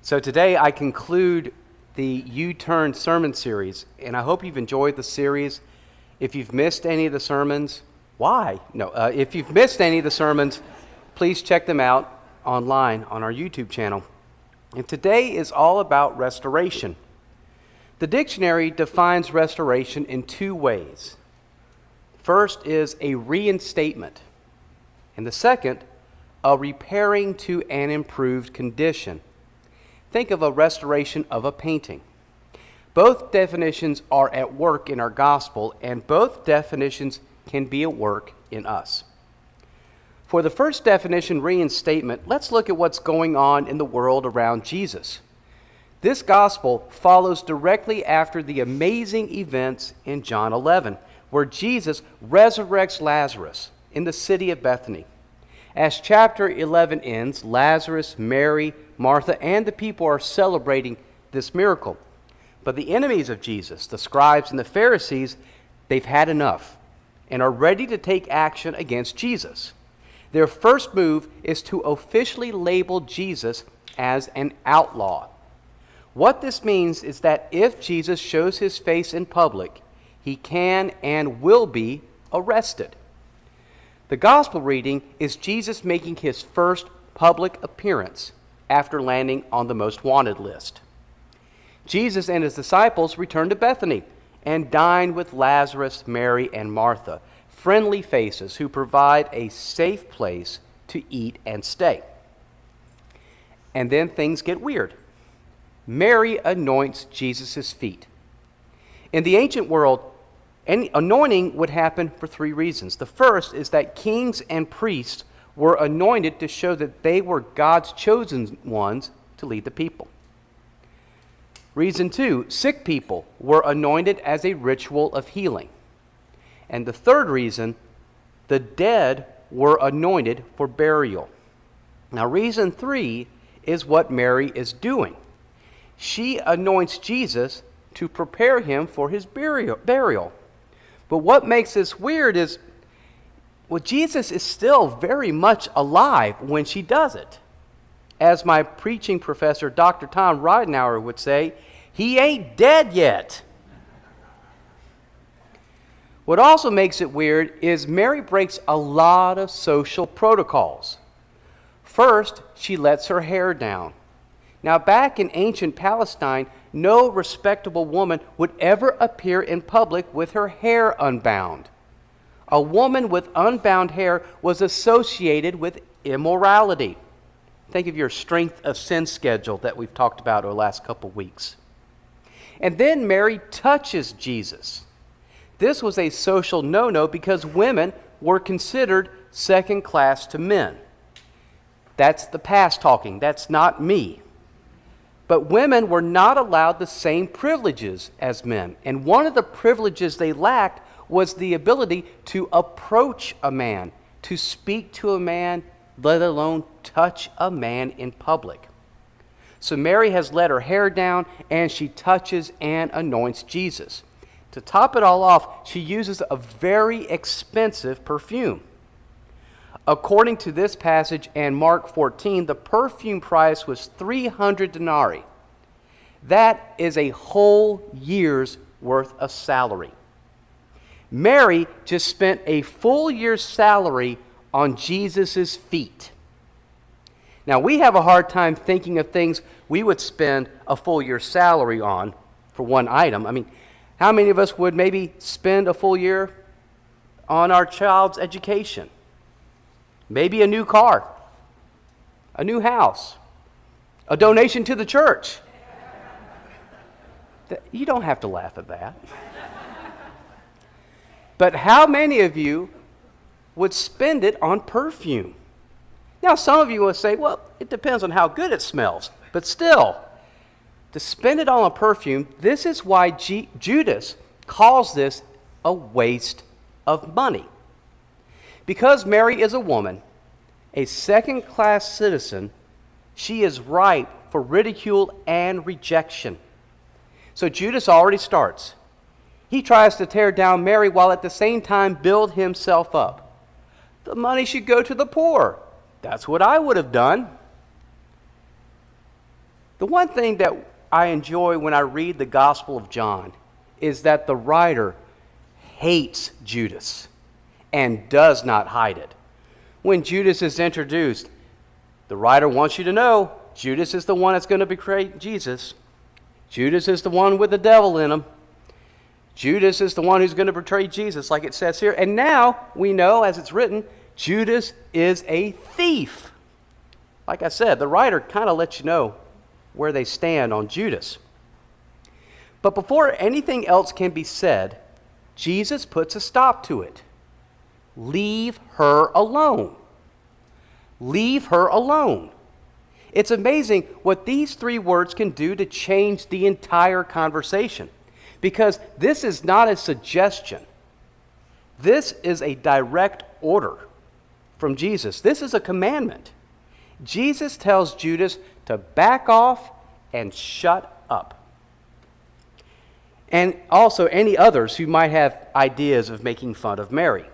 So today I conclude the U-Turn sermon series, and I hope you've enjoyed the series. If you've missed any of the sermons, why? No, if you've missed any of the sermons, please check them out online on our YouTube channel. And today is all about restoration. The dictionary defines restoration in two ways. First is a reinstatement, and the second, a repairing to an improved condition. Think of a restoration of a painting. Both definitions are at work in our gospel, and both definitions can be at work in us. For the first definition, reinstatement, let's look at what's going on in the world around Jesus. This gospel follows directly after the amazing events in John 11, where Jesus resurrects Lazarus in the city of Bethany. As chapter 11 ends, Lazarus, Mary, Martha, and the people are celebrating this miracle. But the enemies of Jesus, the scribes and the Pharisees, they've had enough and are ready to take action against Jesus. Their first move is to officially label Jesus as an outlaw. What this means is that if Jesus shows his face in public, he can and will be arrested. The gospel reading is Jesus making his first public appearance after landing on the most wanted list. Jesus and his disciples return to Bethany and dine with Lazarus, Mary, and Martha, friendly faces who provide a safe place to eat and stay. And then things get weird. Mary anoints Jesus' feet. In the ancient world, anointing would happen for three reasons. The first is that kings and priests were anointed to show that they were God's chosen ones to lead the people. Reason two, sick people were anointed as a ritual of healing. And the third reason, the dead were anointed for burial. Now, reason three is what Mary is doing. She anoints Jesus to prepare him for his burial. But what makes this weird is, well, Jesus is still very much alive when she does it. As my preaching professor, Dr. Tom Ridenauer, would say, he ain't dead yet. What also makes it weird is Mary breaks a lot of social protocols. First, she lets her hair down. Now, back in ancient Palestine, no respectable woman would ever appear in public with her hair unbound. A woman with unbound hair was associated with immorality. Think of your strength of sin schedule that we've talked about over the last couple weeks. And then Mary touches Jesus. This was a social no-no because women were considered second class to men. That's the past talking. That's not me. But women were not allowed the same privileges as men. And one of the privileges they lacked was the ability to approach a man, to speak to a man, let alone touch a man in public. So Mary has let her hair down, and she touches and anoints Jesus. To top it all off, she uses a very expensive perfume. According to this passage and Mark 14, the perfume price was 300 denarii. That is a whole year's worth of salary. Mary just spent a full year's salary on Jesus' feet. Now, we have a hard time thinking of things we would spend a full year's salary on for one item. I mean, how many of us would maybe spend a full year on our child's education? Maybe a new car, a new house, a donation to the church. You don't have to laugh at that. But how many of you would spend it on perfume? Now, some of you will say, well, it depends on how good it smells. But still, to spend it on a perfume, this is why Judas calls this a waste of money. Because Mary is a woman, a second-class citizen, she is ripe for ridicule and rejection. So Judas already starts. He tries to tear down Mary while at the same time build himself up. The money should go to the poor. That's what I would have done. The one thing that I enjoy when I read the Gospel of John is that the writer hates Judas and does not hide it. When Judas is introduced, the writer wants you to know Judas is the one that's going to betray Jesus. Judas is the one with the devil in him. Judas is the one who's going to betray Jesus, like it says here. And now we know, as it's written, Judas is a thief. Like I said, the writer kind of lets you know where they stand on Judas. But before anything else can be said, Jesus puts a stop to it. Leave her alone. Leave her alone. It's amazing what these three words can do to change the entire conversation. Because this is not a suggestion. This is a direct order from Jesus. This is a commandment. Jesus tells Judas to back off and shut up. And also any others who might have ideas of making fun of Mary.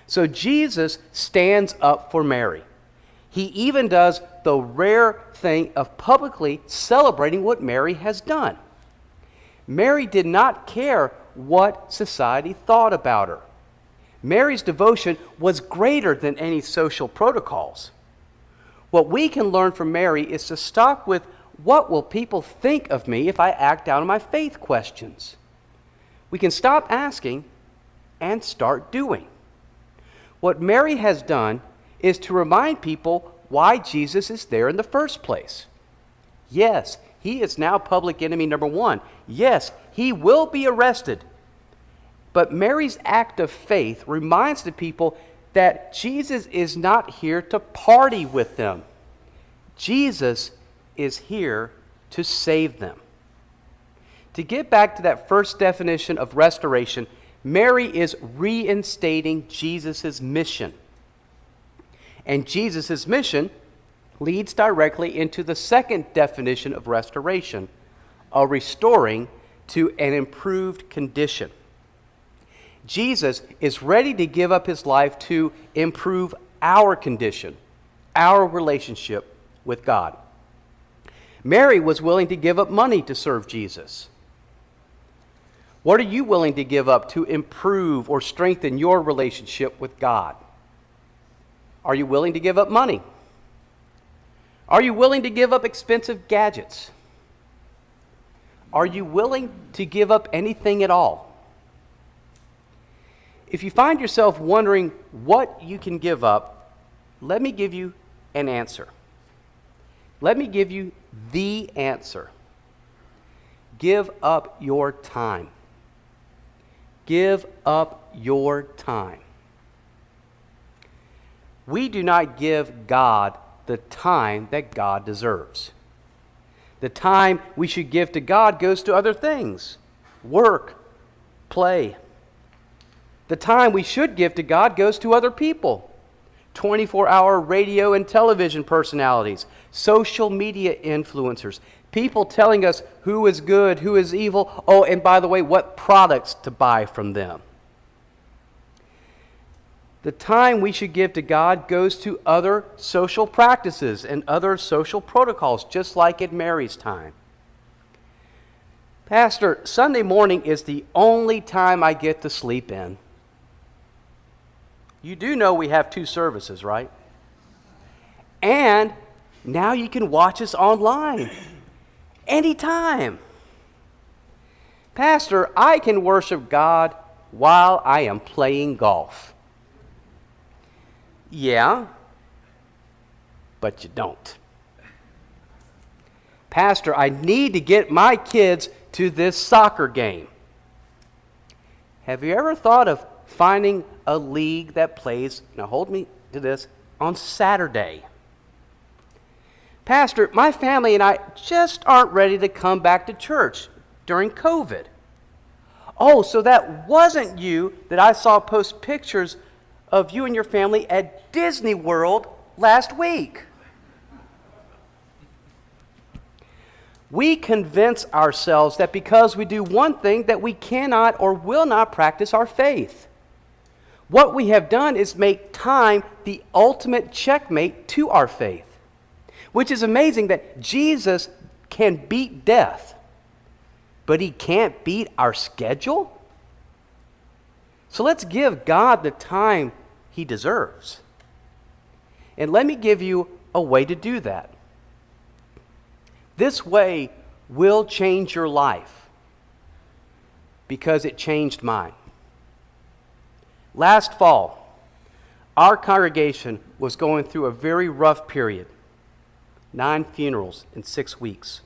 So Jesus stands up for Mary. He even does the rare thing of publicly celebrating what Mary has done. Mary did not care what society thought about her. Mary's devotion was greater than any social protocols. What we can learn from Mary is to stop with, what will people think of me if I act out on my faith questions? We can stop asking and start doing. What Mary has done is to remind people why Jesus is there in the first place. Yes, he is now public enemy number one. Yes, he will be arrested. But Mary's act of faith reminds the people that Jesus is not here to party with them. Jesus is here to save them. To get back to that first definition of restoration, Mary is reinstating Jesus' mission. And Jesus' mission leads directly into the second definition of restoration, a restoring to an improved condition. Jesus is ready to give up his life to improve our condition, our relationship with God. Mary was willing to give up money to serve Jesus. What are you willing to give up to improve or strengthen your relationship with God? Are you willing to give up money? Are you willing to give up expensive gadgets? Are you willing to give up anything at all? If you find yourself wondering what you can give up, let me give you an answer. Let me give you the answer. Give up your time. Give up your time. We do not give God the time that God deserves. The time we should give to God goes to other things: work, play. The time we should give to God goes to other people: 24-hour radio and television personalities, social media influencers, people telling us who is good, who is evil, oh, and by the way, what products to buy from them. The time we should give to God goes to other social practices and other social protocols, just like at Mary's time. Pastor, Sunday morning is the only time I get to sleep in. You do know we have 2 services, right? And now you can watch us online anytime. Pastor, I can worship God while I am playing golf. Yeah, but you don't. Pastor, I need to get my kids to this soccer game. Have you ever thought of finding a league that plays, now hold me to this, on Saturday? Pastor, my family and I just aren't ready to come back to church during COVID. Oh, so that wasn't you that I saw post pictures of you and your family at Disney World last week. We convince ourselves that because we do one thing that we cannot or will not practice our faith. What we have done is make time the ultimate checkmate to our faith, which is amazing that Jesus can beat death, but he can't beat our schedule? So let's give God the time he deserves. And let me give you a way to do that. This way will change your life because it changed mine. Last fall, our congregation was going through a very rough period. 9 funerals in 6 weeks.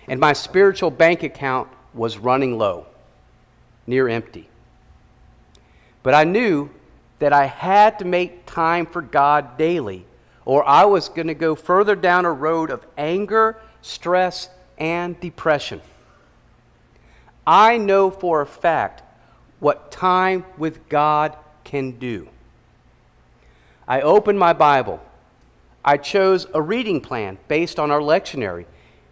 And my spiritual bank account was running low, near empty. But I knew that I had to make time for God daily, or I was going to go further down a road of anger, stress, and depression. I know for a fact what time with God can do. I opened my Bible. I chose a reading plan based on our lectionary.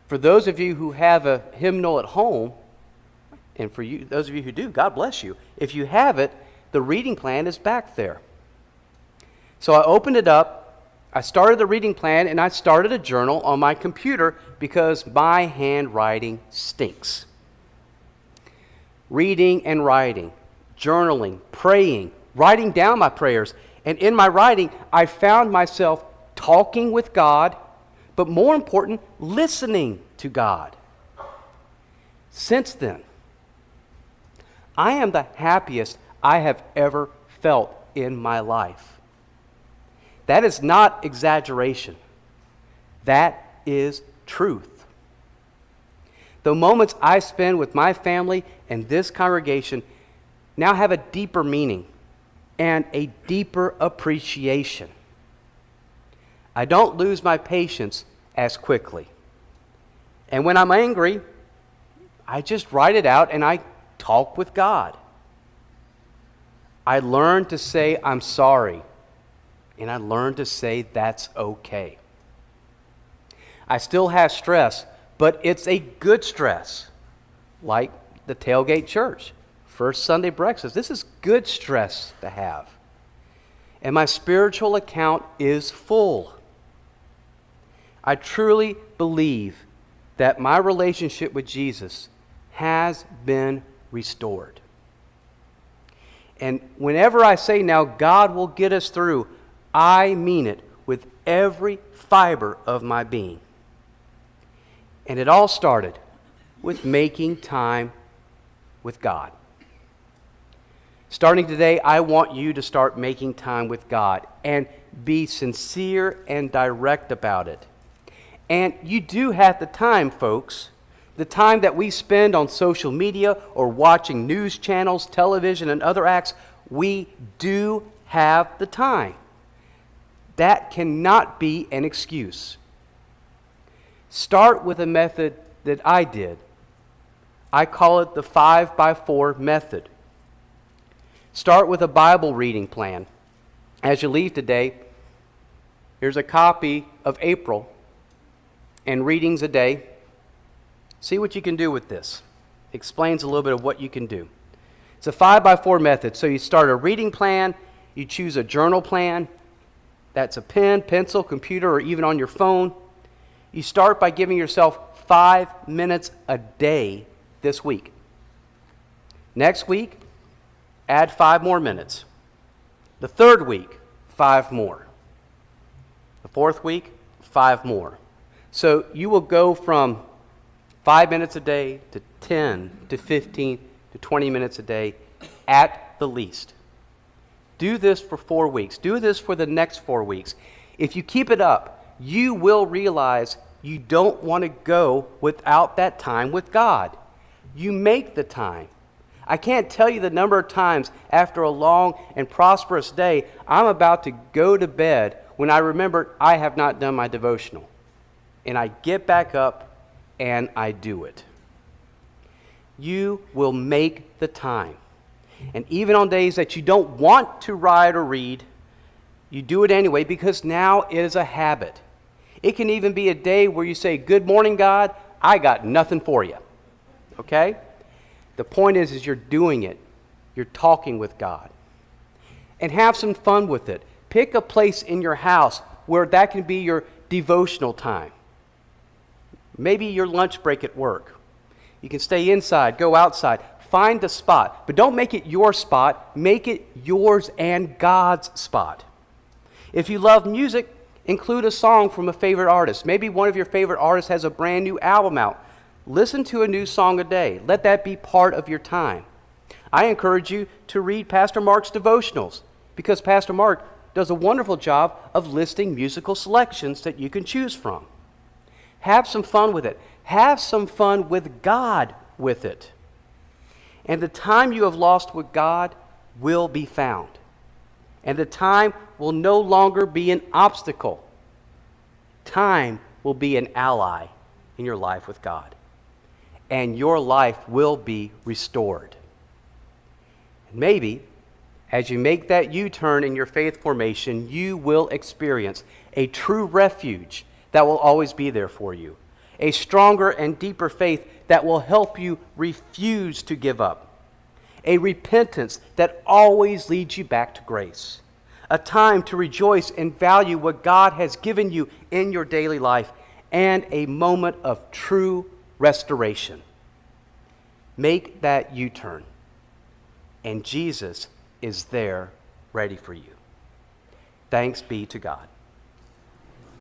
For those of you who have a hymnal at home, and for you, those of you who do, God bless you. If you have it, the reading plan is back there. So I opened it up, I started the reading plan, and I started a journal on my computer because my handwriting stinks. Reading and writing, journaling, praying, writing down my prayers. And in my writing, I found myself talking with God, but more important, listening to God. Since then, I am the happiest I have ever felt in my life. That is not exaggeration. That is truth. The moments I spend with my family and this congregation now have a deeper meaning and a deeper appreciation. I don't lose my patience as quickly. And when I'm angry, I just write it out and I talk with God. I learn to say I'm sorry, and I learn to say that's okay. I still have stress, but it's a good stress, like the tailgate church, first Sunday breakfast. This is good stress to have. And my spiritual account is full. I truly believe that my relationship with Jesus has been restored. And whenever I say now God will get us through, I mean it with every fiber of my being. And it all started with making time with God. Starting today, I want you to start making time with God and be sincere and direct about it. And you do have the time, folks. The time that we spend on social media or watching news channels, television, and other acts, we do have the time. That cannot be an excuse. Start with a method that I did. I call it the 5x4 method. Start with a Bible reading plan. As you leave today, here's a copy of April and readings a day. See what you can do with this. Explains a little bit of what you can do. It's a 5x4 method. So you start a reading plan, you choose a journal plan. That's a pen, pencil, computer, or even on your phone. You start by giving yourself 5 minutes a day this week. Next week, add 5 more minutes. The third week, 5 more. The fourth week, 5 more. So you will go from 5 minutes a day to 10 to 15 to 20 minutes a day at the least. Do this for 4 weeks. Do this for the next 4 weeks. If you keep it up, you will realize you don't want to go without that time with God. You make the time. I can't tell you the number of times after a long and prosperous day, I'm about to go to bed when I remember I have not done my devotional. And I get back up and I do it. You will make the time. And even on days that you don't want to write or read, you do it anyway because now it is a habit. It can even be a day where you say, "Good morning, God, I got nothing for you." Okay? The point is you're doing it. You're talking with God. And have some fun with it. Pick a place in your house where that can be your devotional time. Maybe your lunch break at work. You can stay inside, go outside, find a spot, but don't make it your spot, make it yours and God's spot. If you love music, include a song from a favorite artist. Maybe one of your favorite artists has a brand new album out. Listen to a new song a day. Let that be part of your time. I encourage you to read Pastor Mark's devotionals because Pastor Mark does a wonderful job of listing musical selections that you can choose from. Have some fun with it. Have some fun with God with it. And the time you have lost with God will be found. And the time will no longer be an obstacle. Time will be an ally in your life with God. And your life will be restored. And maybe, as you make that U-turn in your faith formation, you will experience a true refuge that will always be there for you. A stronger and deeper faith that will help you refuse to give up. A repentance that always leads you back to grace. A time to rejoice and value what God has given you in your daily life. And a moment of true restoration. Make that U-turn. And Jesus is there ready for you. Thanks be to God.